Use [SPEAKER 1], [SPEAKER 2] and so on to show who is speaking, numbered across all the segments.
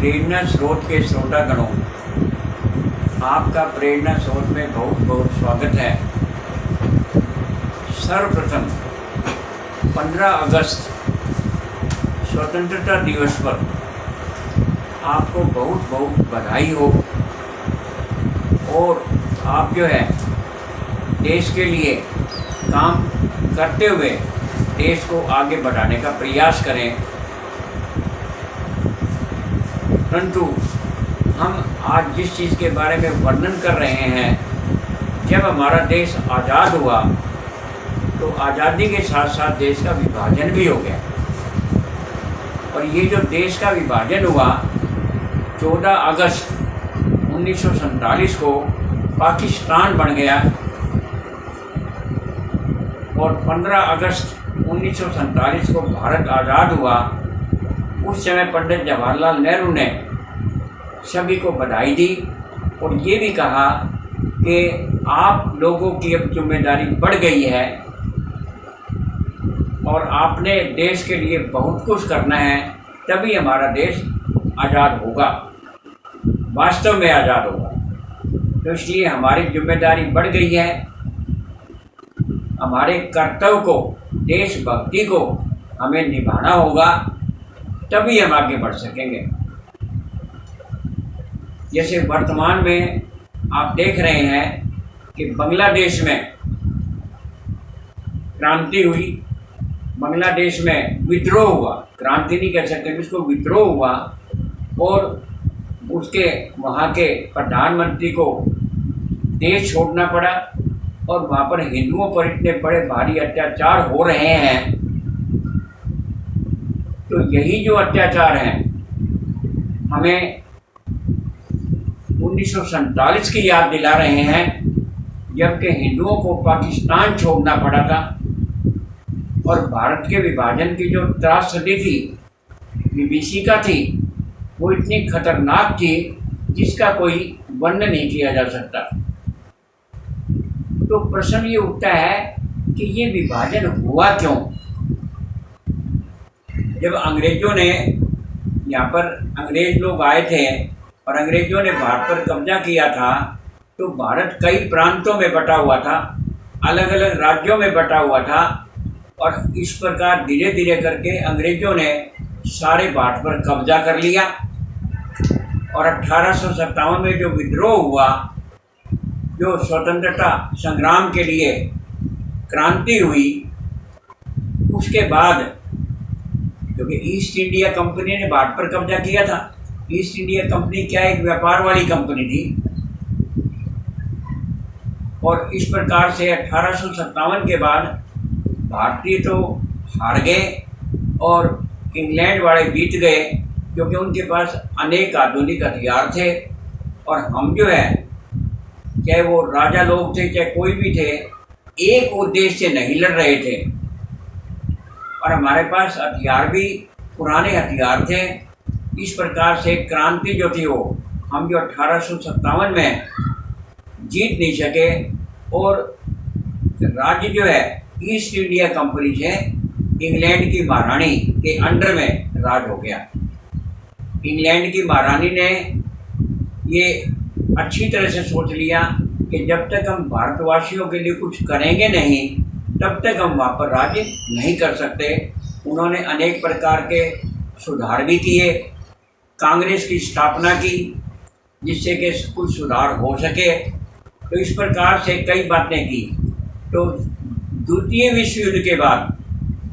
[SPEAKER 1] प्रेरणा स्रोत के श्रोतागणों, आपका प्रेरणा स्रोत में बहुत बहुत स्वागत है। सर्वप्रथम 15 अगस्त स्वतंत्रता दिवस पर आपको बहुत बहुत बधाई हो। और आप जो है देश के लिए काम करते हुए देश को आगे बढ़ाने का प्रयास करें। परंतु हम आज जिस चीज़ के बारे में वर्णन कर रहे हैं, जब हमारा देश आज़ाद हुआ तो आज़ादी के साथ साथ देश का विभाजन भी हो गया। और ये जो देश का विभाजन हुआ 14 अगस्त 1947 को पाकिस्तान बन गया और 15 अगस्त 1947 को भारत आज़ाद हुआ। उस समय पंडित जवाहरलाल नेहरू ने सभी को बधाई दी और ये भी कहा कि आप लोगों की अब जिम्मेदारी बढ़ गई है और आपने देश के लिए बहुत कुछ करना है, तभी हमारा देश आज़ाद होगा, वास्तव में आज़ाद होगा। तो इसलिए हमारी जिम्मेदारी बढ़ गई है। हमारे कर्तव्य को, देशभक्ति को हमें निभाना होगा, तभी हम आगे बढ़ सकेंगे। जैसे वर्तमान में आप देख रहे हैं कि बांग्लादेश में क्रांति हुई, बांग्लादेश में विद्रोह हुआ, क्रांति नहीं कह सकते, इसको विद्रोह हुआ और उसके वहाँ के प्रधानमंत्री को देश छोड़ना पड़ा और वहाँ पर हिंदुओं पर इतने बड़े भारी अत्याचार हो रहे हैं। तो यही जो अत्याचार हैं हमें 1947 की याद दिला रहे हैं, जबकि हिंदुओं को पाकिस्तान छोड़ना पड़ा था और भारत के विभाजन की जो त्रासदी थी, विभीषिका थी, वो इतनी खतरनाक थी जिसका कोई वर्णन नहीं किया जा सकता। तो प्रश्न ये उठता है कि ये विभाजन हुआ क्यों? जब अंग्रेजों ने यहाँ पर अंग्रेज लोग आए थे और अंग्रेजों ने भारत पर कब्जा किया था, तो भारत कई प्रांतों में बटा हुआ था, अलग अलग राज्यों में बटा हुआ था और इस प्रकार धीरे धीरे करके अंग्रेजों ने सारे भारत पर कब्जा कर लिया। और 1857 में जो विद्रोह हुआ, जो स्वतंत्रता संग्राम के लिए क्रांति हुई, उसके बाद क्योंकि ईस्ट इंडिया कंपनी ने भारत पर कब्जा किया था। ईस्ट इंडिया कंपनी क्या, एक व्यापार वाली कंपनी थी और इस प्रकार से 1857 के बाद भारतीय तो हार गए और इंग्लैंड वाले जीत गए, क्योंकि उनके पास अनेक आधुनिक हथियार थे और हम जो है, चाहे वो राजा लोग थे चाहे कोई भी थे, एक उद्देश्य से नहीं लड़ रहे थे और हमारे पास हथियार भी पुराने हथियार थे। इस प्रकार से क्रांति जो थी वो हम जो 1857 में जीत नहीं सके और राज्य जो है ईस्ट इंडिया कंपनी से इंग्लैंड की महारानी के अंडर में राज हो गया। इंग्लैंड की महारानी ने ये अच्छी तरह से सोच लिया कि जब तक हम भारतवासियों के लिए कुछ करेंगे नहीं, तब तक हम वहाँ पर राज्य नहीं कर सकते। उन्होंने अनेक प्रकार के सुधार भी किए, कांग्रेस की स्थापना की जिससे कि कुछ सुधार हो सके। तो इस प्रकार से कई बातें की। तो द्वितीय विश्व युद्ध के बाद,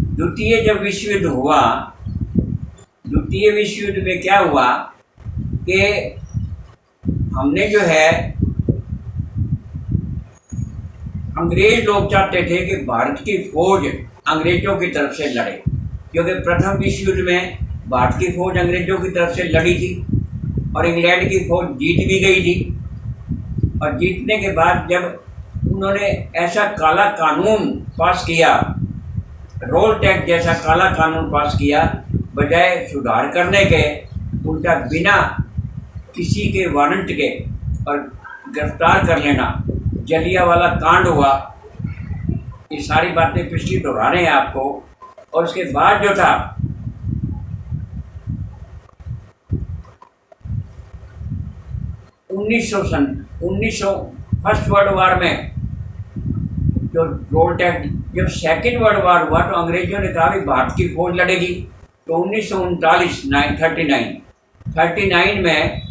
[SPEAKER 1] द्वितीय जब विश्व युद्ध हुआ, द्वितीय विश्व युद्ध में क्या हुआ कि हमने जो है, अंग्रेज लोग चाहते थे कि भारत की फौज अंग्रेजों की तरफ से लड़े, क्योंकि प्रथम विश्व युद्ध में भारत की फौज अंग्रेजों की तरफ से लड़ी थी और इंग्लैंड की फौज जीत भी गई थी। और जीतने के बाद जब उन्होंने ऐसा काला कानून पास किया, रोल टैक्स जैसा काला कानून पास किया, बजाय सुधार करने के उल्टा बिना किसी के वारंट के और गिरफ्तार कर लेना, जलियांवाला कांड हुआ। ये सारी बातें पिछली दोहरा रहे हैं आपको। और उसके बाद जो था 1900 फर्स्ट वर्ल्ड वार में जो रोल टैक्स, जब सेकेंड वर्ल्ड वार हुआ तो अंग्रेजों ने कहा भी भारत की फौज लड़ेगी। तो 1939 में,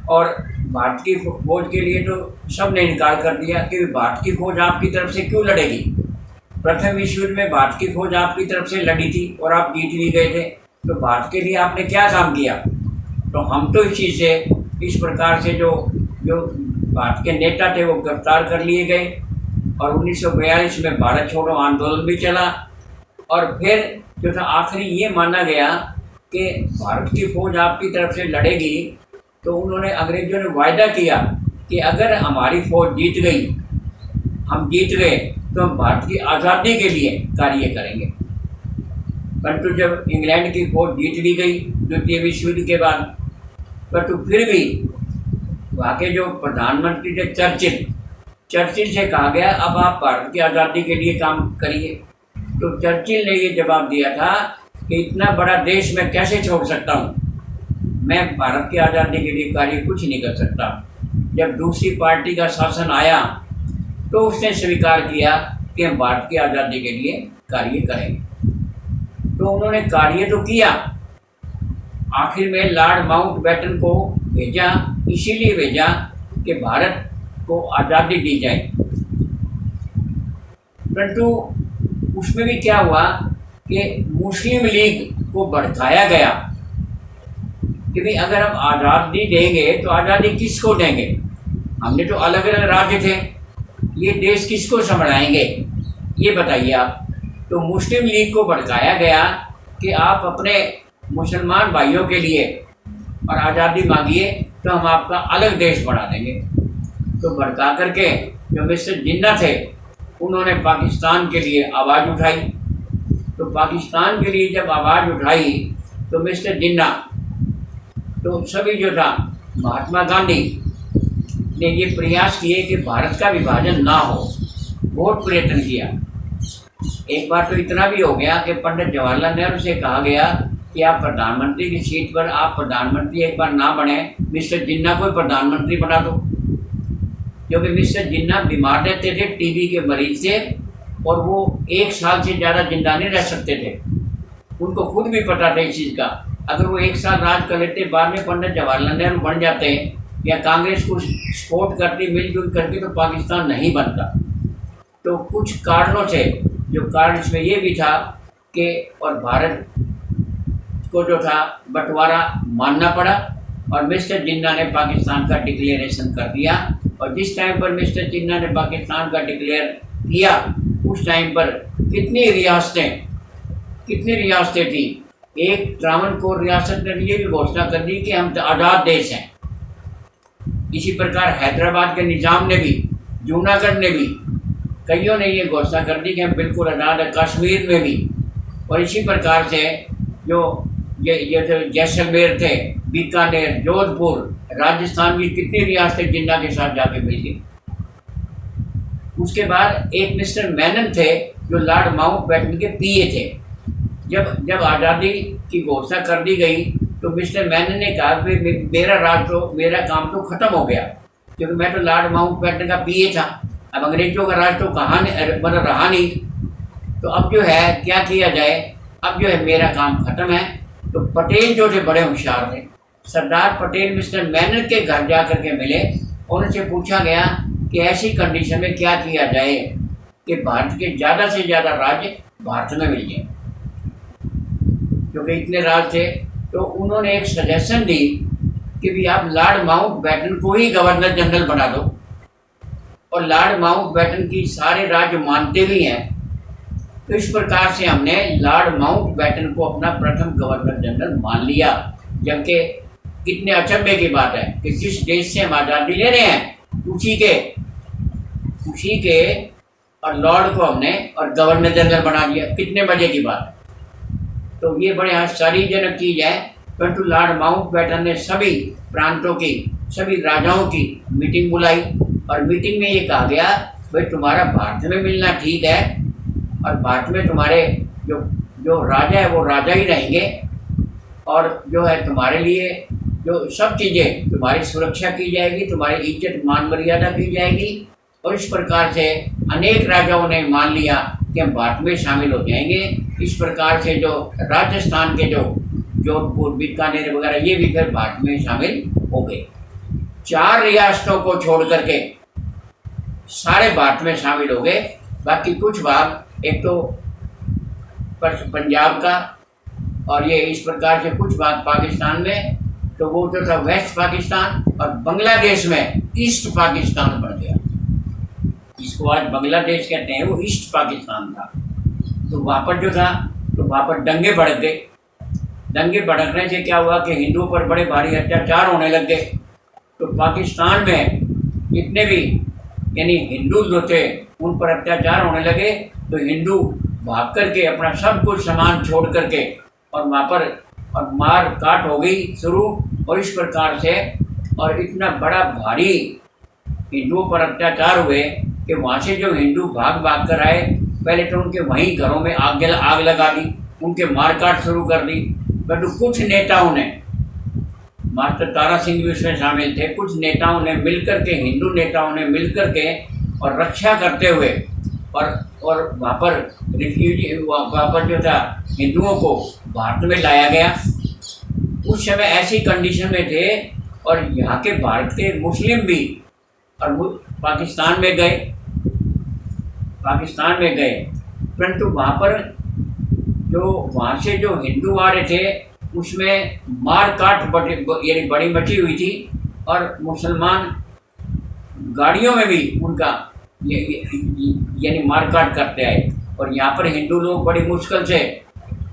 [SPEAKER 1] और भारत की फौज के लिए तो सब ने इनकार कर दिया कि भारत की फौज आपकी तरफ से क्यों लड़ेगी। प्रथम विश्व युद्ध में भारत की फौज आपकी तरफ से लड़ी थी और आप जीत भी गए थे, तो भारत के लिए आपने क्या काम किया। तो हम तो इस चीज़ से, इस प्रकार से जो जो भारत के नेता थे वो गिरफ्तार कर लिए गए, और 1942 में भारत छोड़ो आंदोलन भी चला। और फिर जो था आखिरी ये माना गया कि भारत की फौज आपकी तरफ से लड़ेगी, तो उन्होंने, अंग्रेजों ने वायदा किया कि अगर हमारी फौज जीत गई, हम जीत गए, तो हम भारत की आज़ादी के लिए कार्य करेंगे। परंतु जब इंग्लैंड की फौज जीत ली गई द्वितीय विश्व युद्ध के बाद, परंतु फिर भी वहाँ के जो प्रधानमंत्री थे चर्चिल से कहा गया अब आप भारत की आज़ादी के लिए काम करिए। तो चर्चिल ने ये जवाब दिया था कि इतना बड़ा देश मैं कैसे छोड़ सकता हूँ, मैं भारत की आज़ादी के लिए कार्य कुछ नहीं कर सकता। जब दूसरी पार्टी का शासन आया तो उसने स्वीकार किया कि हम भारत की आज़ादी के लिए कार्य करेंगे। तो उन्होंने कार्य तो किया, आखिर में लॉर्ड माउंटबेटन को भेजा, इसीलिए भेजा कि भारत को आज़ादी दी जाए। परंतु उसमें भी क्या हुआ कि मुस्लिम लीग को भड़काया गया कि भाई अगर हम आज़ादी देंगे तो आज़ादी किसको देंगे, हमने तो अलग अलग राज्य थे, ये देश किसको संभालेंगे, ये बताइए आप। तो मुस्लिम लीग को भड़काया गया कि आप अपने मुसलमान भाइयों के लिए और आज़ादी मांगिए तो हम आपका अलग देश बना देंगे। तो भड़का करके जो मिस्टर जिन्ना थे उन्होंने पाकिस्तान के लिए आवाज़ उठाई। तो पाकिस्तान के लिए जब आवाज़ उठाई तो मिस्टर जिन्ना, तो सभी जो था, महात्मा गांधी ने ये प्रयास किए कि भारत का विभाजन ना हो, बहुत प्रयत्न किया। एक बार तो इतना भी हो गया कि पंडित जवाहरलाल नेहरू से कहा गया कि आप प्रधानमंत्री की सीट पर, आप प्रधानमंत्री एक बार ना बने, मिस्टर जिन्ना को प्रधानमंत्री बना दो। क्योंकि मिस्टर जिन्ना बीमार रहते थे, टीबी के मरीज थे, और वो 1 साल से ज़्यादा जिंदा नहीं रह सकते थे। उनको खुद भी पता था इस चीज़ का, अगर वो 1 साल राज कर लेते, बाद में पंडित जवाहरलाल नेहरू बन जाते या कांग्रेस को सपोर्ट करती मिलजुल करके, तो पाकिस्तान नहीं बनता। तो कुछ कारणों से, जो कारण इसमें ये भी था कि और भारत को जो था बंटवारा मानना पड़ा, और मिस्टर जिन्ना ने पाकिस्तान का डिक्लेरेशन कर दिया। और जिस टाइम पर मिस्टर जिन्ना ने पाकिस्तान का डिक्लेयर किया, उस टाइम पर कितनी रियासतें थी। एक त्रावणकोर रियासत ने ये भी घोषणा कर दी कि हम आज़ाद देश हैं। इसी प्रकार हैदराबाद के निज़ाम ने भी, जूनागढ़ ने भी, कईयों ने ये घोषणा कर दी कि हम बिल्कुल आज़ाद है, कश्मीर में भी। और इसी प्रकार से जो ये जैसलमेर थे, बीकानेर, जोधपुर, राजस्थान की कितनी रियासतें जिन्ना के साथ जाके मिल गई। उसके बाद एक मिस्टर मेनन थे जो लॉर्ड माउंटबेटन के पीए थे। जब आज़ादी की घोषणा कर दी गई तो मिस्टर मेनन ने कहा कि मेरा काम तो ख़त्म हो गया, क्योंकि मैं तो लॉर्ड माउंटबेटन का पीए था, अब अंग्रेजों का राज तो रहा नहीं। तो अब जो है क्या किया जाए, अब जो है मेरा काम ख़त्म है। तो पटेल जो थे बड़े होशियार थे, सरदार पटेल मिस्टर मेनन के घर जा कर के मिले, उनसे पूछा गया कि ऐसी कंडीशन में क्या किया जाए कि भारत के ज़्यादा से ज़्यादा राज्य भारत में मिल जाए, क्योंकि इतने राज थे। तो उन्होंने एक सजेशन दी कि भी आप लॉर्ड माउंटबेटन को ही गवर्नर जनरल बना दो, और लॉर्ड माउंटबेटन की सारे राज्य मानते भी हैं। तो इस प्रकार से हमने लॉर्ड माउंटबेटन को अपना प्रथम गवर्नर जनरल मान लिया। जबकि कितने अचंभे की बात है कि जिस देश से हम आज़ादी ले रहे हैं उसी के और लॉर्ड को हमने और गवर्नर जनरल बना दिया, कितने मजे की बात है। तो ये बड़े आश्चर्यजनक चीज़ है। परंतु लॉर्ड माउंटबेटन ने सभी प्रांतों की, सभी राजाओं की मीटिंग बुलाई, और मीटिंग में ये कहा गया भाई तुम्हारा भारत में मिलना ठीक है, और भारत में तुम्हारे जो राजा है वो राजा ही रहेंगे, और जो है तुम्हारे लिए जो सब चीज़ें तुम्हारी सुरक्षा की जाएगी, तुम्हारी इज्जत मान मर्यादा की जाएगी। और इस प्रकार से अनेक राजाओं ने मान लिया कि हम भारत में शामिल हो जाएंगे। इस प्रकार से जो राजस्थान के जो जोधपुर, बीकानेर वगैरह ये भी फिर भारत में शामिल हो गए। 4 रियासतों को छोड़ करके सारे भारत में शामिल हो गए। बाकी कुछ भाग, एक तो पंजाब का और ये इस प्रकार से कुछ भाग पाकिस्तान में, तो वो जो था वेस्ट पाकिस्तान, और बांग्लादेश में ईस्ट पाकिस्तान बन गया। इसको आज बांग्लादेश कहते हैं, वो ईस्ट पाकिस्तान था। तो वहाँ पर जो था, तो वहाँ पर दंगे भड़क गए। दंगे भड़कने से क्या हुआ कि हिंदुओं पर बड़े भारी अत्याचार होने लग गए। तो पाकिस्तान में जितने भी यानी हिंदू जो थे उन पर अत्याचार होने लगे। तो हिंदू भाग करके अपना सब कुछ सामान छोड़ करके और वहाँ पर और मार काट हो गई शुरू। और इस प्रकार से और इतना बड़ा भारी हिंदुओं पर अत्याचार हुए कि वहाँ से जो हिंदू भाग भाग कर आए, पहले तो उनके वहीं घरों में आग लगा दी, उनके मारकाट शुरू कर दी। परंतु कुछ नेताओं ने, मास्टर तारा सिंह भी उसमें शामिल थे, कुछ नेताओं ने मिलकर के, हिंदू नेताओं ने मिलकर के और रक्षा करते हुए और वहाँ पर रिफ्यूजी, वहाँ पर जो था हिंदुओं को भारत में लाया गया। उस समय ऐसी कंडीशन में थे और यहाँ के भारत के मुस्लिम भी और पाकिस्तान में गए। परंतु वहाँ पर जो वहाँ से जो हिंदू आ रहे थे उसमें मार काट यानी बड़ी मची हुई थी। और मुसलमान गाड़ियों में भी उनका यानी मारकाट करते आए। और यहाँ पर हिंदू लोग बड़ी मुश्किल से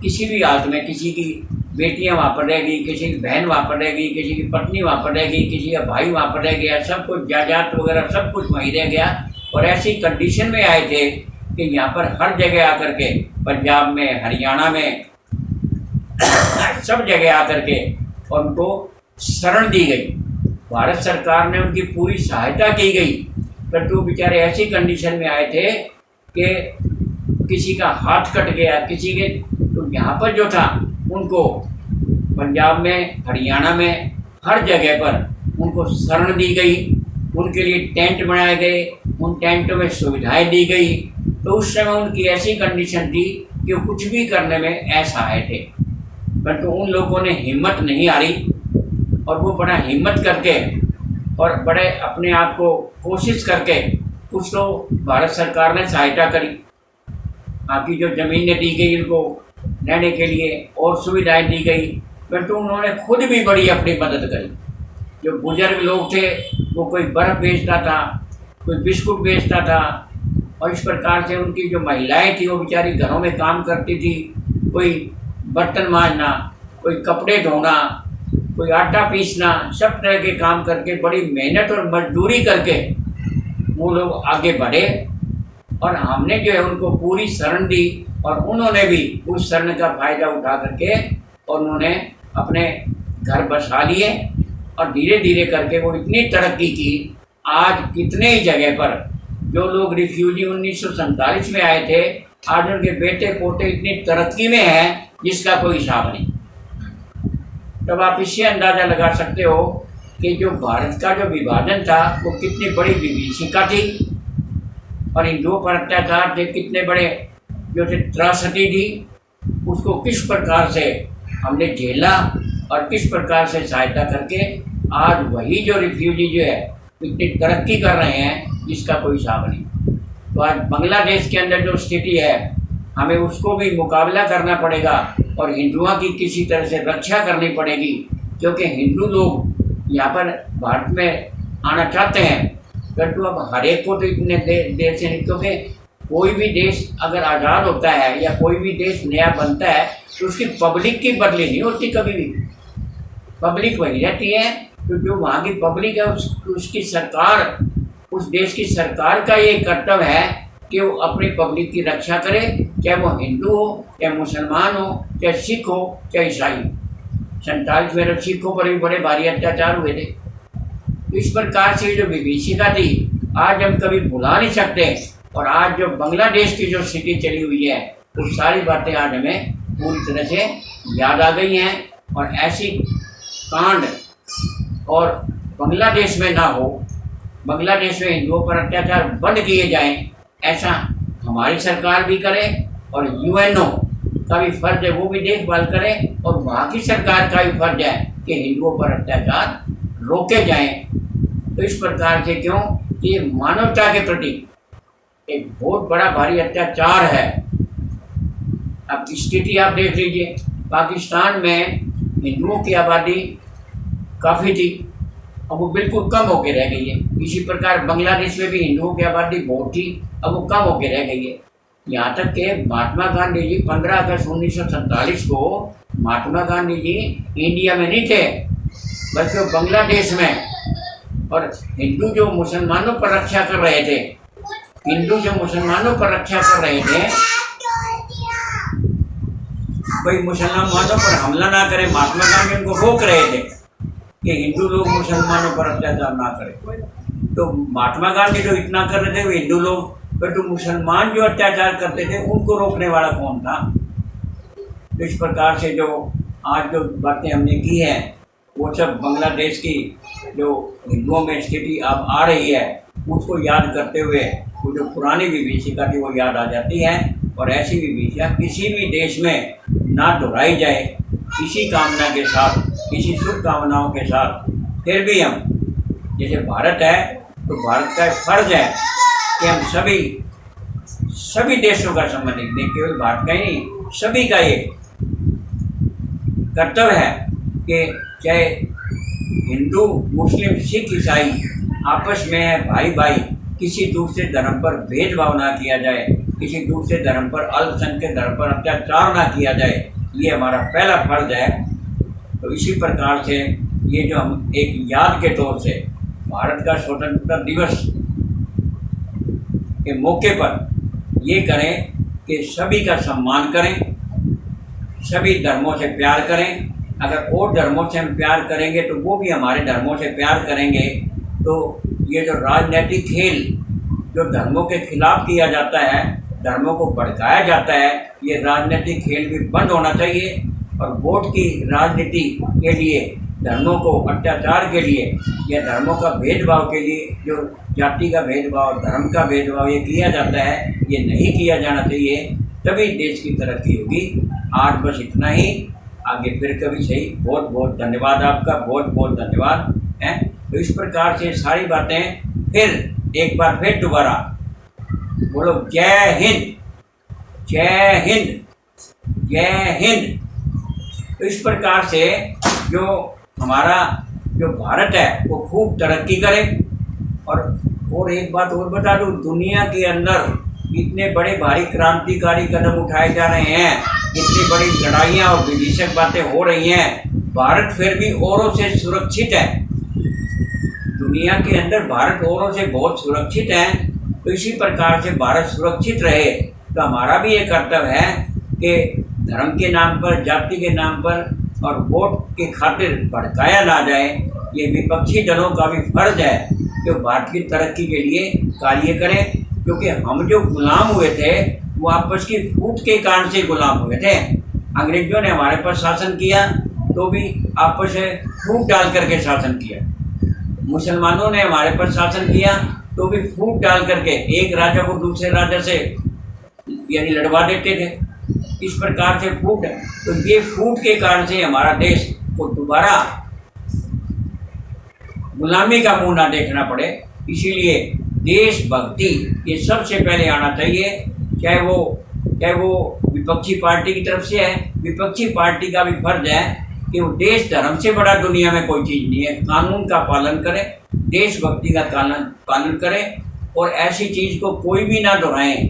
[SPEAKER 1] किसी भी हालत में, किसी की बेटियाँ वहाँ पर रह गई, किसी की बहन वहाँ पर रह गई, किसी की पत्नी वहाँ पर रह गई, किसी का भाई वहाँ पर रह गया, सब कुछ जायदाद वगैरह सब कुछ वहीं रह गया। और ऐसी कंडीशन में आए थे कि यहाँ पर हर जगह आकर के, पंजाब में, हरियाणा में, सब जगह आकर के और उनको शरण दी गई। भारत सरकार ने उनकी पूरी सहायता की गई। परंतु वो बेचारे ऐसी कंडीशन में आए थे कि किसी का हाथ कट गया, किसी के, तो यहाँ पर जो था उनको पंजाब में, हरियाणा में, हर जगह पर उनको शरण दी गई। उनके लिए टेंट बनाए गए, उन टेंटों में सुविधाएं दी गई। तो उस समय उनकी ऐसी कंडीशन थी कि वो कुछ भी करने में असहाय थे। परंतु उन लोगों ने हिम्मत नहीं हारी और वो बड़ा हिम्मत करके और बड़े अपने आप को कोशिश करके कुछ तो भारत सरकार ने सहायता करी। बाकी जो ज़मीनें दी गई उनको रहने के लिए और सुविधाएं दी गई। परंतु उन्होंने खुद भी बड़ी अपनी मदद करी। जो बुजुर्ग लोग थे वो कोई बर्फ़ बेचता था, कोई बिस्कुट बेचता था। और इस प्रकार से उनकी जो महिलाएं थी वो बेचारी घरों में काम करती थी, कोई बर्तन मांजना, कोई कपड़े धोना, कोई आटा पीसना, सब तरह के काम करके बड़ी मेहनत और मजदूरी करके वो लोग आगे बढ़े। और हमने जो है उनको पूरी शरण दी और उन्होंने भी उस शरण का फ़ायदा उठा करके और उन्होंने अपने घर बसा लिए। और धीरे धीरे करके वो इतनी तरक्की की, आज कितने ही जगह पर जो लोग रिफ्यूजी 1947 में आए थे, आज उनके बेटे पोते इतनी तरक्की में हैं जिसका कोई हिसाब नहीं। तब आप इससे अंदाज़ा लगा सकते हो कि जो भारत का जो विभाजन था वो कितनी बड़ी विभीषिका थी और हिंदुओं पर अत्याचार थे, कितने बड़े जो थे त्रासदी थी, उसको किस प्रकार से हमने झेला और किस प्रकार से सहायता करके आज वही जो रिफ्यूजी जो है इतनी तरक्की कर रहे हैं जिसका कोई हिसाब नहीं। तो आज बांग्लादेश के अंदर जो स्थिति है हमें उसको भी मुकाबला करना पड़ेगा और हिंदुओं की किसी तरह से रक्षा करनी पड़ेगी। क्योंकि हिंदू लोग यहाँ पर भारत में आना चाहते हैं, परंतु अब हर एक को तो इतने देर से नहीं, क्योंकि कोई भी देश अगर आज़ाद होता है या कोई भी देश नया बनता है तो उसकी पब्लिक की बदली नहीं होती, कभी भी पब्लिक वही रहती है। तो जो वहाँ की पब्लिक है उसकी सरकार, उस देश की सरकार का ये कर्तव्य है कि वो अपनी पब्लिक की रक्षा करे, चाहे वो हिंदू हो, चाहे मुसलमान हो, चाहे सिख हो, चाहे ईसाई हो। 47 में सिखों पर भी बड़े भारी अत्याचार हुए थे। इस प्रकार से जो विभीषिका थी आज हम कभी भुला नहीं सकते। और आज जो बांग्लादेश की जो स्थिति चली हुई है वो सारी बातें आज हमें पूरी तरह से याद आ गई हैं। और ऐसी कांड और बांग्लादेश में ना हो, बांग्लादेश में हिंदुओं पर अत्याचार बंद किए जाएं, ऐसा हमारी सरकार भी करे और यूएनओ का भी फर्ज है वो भी देखभाल करे, और वहाँ की सरकार का भी फर्ज है कि हिंदुओं पर अत्याचार रोके जाएं। तो इस प्रकार से क्यों कि मानवता के प्रति एक बहुत बड़ा भारी अत्याचार है। अब स्थिति आप देख लीजिए, पाकिस्तान में हिंदुओं की आबादी काफ़ी थी, अब वो बिल्कुल कम होकर रह गई है। इसी प्रकार बांग्लादेश में भी हिंदुओं की आबादी बहुत थी, अब वो कम होकर रह गई है। यहाँ तक कि महात्मा गांधी जी 15 अगस्त 1947 को महात्मा गांधी जी इंडिया में नहीं थे बल्कि वो बांग्लादेश में, और हिंदू जो मुसलमानों पर रक्षा कर रहे थे, हिंदू जो मुसलमानों पर रक्षा कर रहे थे, भाई मुसलमानों पर हमला ना करे, महात्मा गांधी उनको रोक रहे थे कि हिंदू लोग मुसलमानों पर अत्याचार ना करें। तो महात्मा गांधी जो इतना कर रहे थे वो हिंदू लोग, तो मुसलमान जो अत्याचार करते थे उनको रोकने वाला कौन था? तो इस प्रकार से जो आज जो बातें हमने की हैं वो सब बांग्लादेश की जो हिंदुओं में स्थिति अब आ रही है उसको याद करते हुए वो जो पुरानी विभीषिका थी वो याद आ जाती है। और ऐसी विभीषिका किसी भी देश में ना दोहराई जाए, इसी कामना के साथ, इसी शुभकामनाओं के साथ। फिर भी हम जैसे भारत है तो भारत का फर्ज है कि हम सभी देशों का संबंध देखें, केवल भारत का ही नहीं, सभी का ये कर्तव्य है कि चाहे हिंदू मुस्लिम सिख ईसाई आपस में है भाई भाई, किसी दूसरे धर्म पर भेदभाव ना किया जाए, किसी दूसरे धर्म पर, अल्पसंख्यक धर्म पर अत्याचार ना किया जाए, ये हमारा पहला फर्ज है। तो इसी प्रकार से ये जो हम एक याद के तौर से भारत का स्वतंत्रता दिवस के मौके पर ये करें कि सभी का सम्मान करें, सभी धर्मों से प्यार करें। अगर और धर्मों से हम प्यार करेंगे तो वो भी हमारे धर्मों से प्यार करेंगे। तो ये जो राजनीतिक खेल जो धर्मों के खिलाफ किया जाता है, धर्मों को भड़काया जाता है, ये राजनीतिक खेल भी बंद होना चाहिए। और वोट की राजनीति के लिए, धर्मों को अत्याचार के लिए या धर्मों का भेदभाव के लिए, जो जाति का भेदभाव, धर्म का भेदभाव ये किया जाता है, ये नहीं किया जाना चाहिए, तभी देश की तरक्की होगी। आज बस इतना ही, आगे फिर कभी सही। बहुत बहुत धन्यवाद आपका, बहुत बहुत धन्यवाद है। तो इस प्रकार से सारी बातें फिर एक बार फिर दोबारा बोलो, जय हिंद, जय हिंद, जय हिंद। तो इस प्रकार से जो हमारा जो भारत है वो खूब तरक्की करे। और एक बात और बता दूँ, दुनिया के अंदर इतने बड़े भारी क्रांतिकारी कदम उठाए जा रहे हैं, इतनी बड़ी लड़ाइयाँ और विभीषक बातें हो रही हैं, भारत फिर भी औरों से सुरक्षित है। दुनिया के अंदर भारत औरों से बहुत सुरक्षित है। तो इसी प्रकार से भारत सुरक्षित रहे तो हमारा भी ये कर्तव्य है कि धर्म के नाम पर, जाति के नाम पर और वोट के खातिर भड़काया ना जाए। ये विपक्षी दलों का भी फर्ज है कि भारत की तरक्की के लिए कार्य करें, क्योंकि हम जो गुलाम हुए थे वो आपस की फूट के कारण से गुलाम हुए थे। अंग्रेजों ने हमारे पर शासन किया तो भी आपस में फूट डाल करके शासन किया, मुसलमानों ने हमारे पर शासन किया तो भी फूट डाल करके एक राजा को दूसरे राजा से यानी लड़वा देते थे। इस प्रकार से फूट, तो ये फूट के कारण से हमारा देश को दोबारा गुलामी का मुंह ना देखना पड़े। इसीलिए देशभक्ति ये सबसे पहले आना चाहिए, चाहे वो विपक्षी पार्टी की तरफ से है। विपक्षी पार्टी का भी फर्ज है कि वो देश धर्म से बड़ा दुनिया में कोई चीज़ नहीं है। कानून का पालन करें, देशभक्ति का पालन करें और ऐसी चीज़ को कोई भी ना दोहराएं